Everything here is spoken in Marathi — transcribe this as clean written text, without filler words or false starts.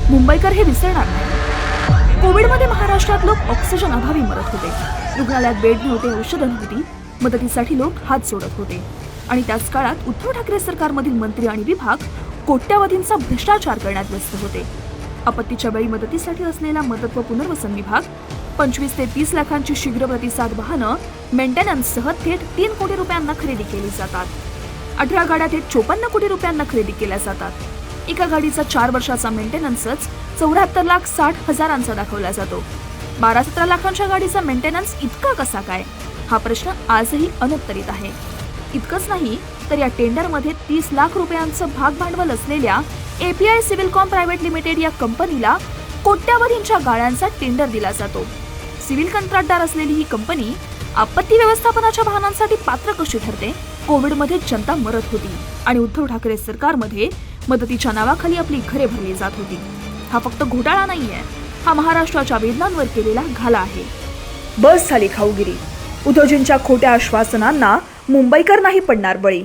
मुंबईकर हे विसरणार नाही। कोविडमध्ये महाराष्ट्रात लोक ऑक्सिजन अभावी मरत होते, रुग्णालयात बेड नव्हते, औषधं नव्हती, मदतीसाठी लोक हात जोडत होते। आणि त्याच काळात उद्धव ठाकरे सरकारमधील मंत्री आणि विभाग कोट्यावधींचा भ्रष्टाचार करण्यात व्यस्त होते। आपत्तीच्या वेळी मदतीसाठी असलेला मदत व पुनर्वसन विभाग 25 ते 30 लाखांची शीघ्र प्रतिसाद वाहनं मेंटेनन्ससह थेट 3 कोटी रुपयांना खरेदी केली जातात। 18 गाड्या थेट 54 कोटी रुपयांना खरेदी केल्या जातात। एका गाडीचा 4 वर्षाचा मेंटेनन्सच 74,60,000 दाखवला जातो। 12-17 लाखांच्या गाडीचा मेंटेनन्स इतका कसा काय, हा प्रश्न आजही अनुत्तरित आहे। इतकंच नाही तर या टेंडरमध्ये 30 लाख रुपयांचं भाग भांडवल असलेल्या API सिव्हिलकॉम प्रायव्हेट लिमिटेड या कंपनीला कोट्यावधींच्या गाड्यांचा टेंडर दिला जातो। सिव्हिल कंत्राटदार असलेली ही कंपनी आपत्ती व्यवस्थापनाच्या वाहनांसाठी पात्र कशी ठरते? कोविडमध्ये जनता मरत होती आणि उद्धव ठाकरे सरकारमध्ये मदतीच्या नावाखाली आपली घरे भरली जात होती। हा फक्त घोटाळा नाहीये, हा महाराष्ट्राच्या वेदनांवर केलेला घाला आहे। बस झाली खाऊगिरी। उद्धवजींच्या खोट्या आश्वासनांना मुंबईकर नाही पडणार बळी।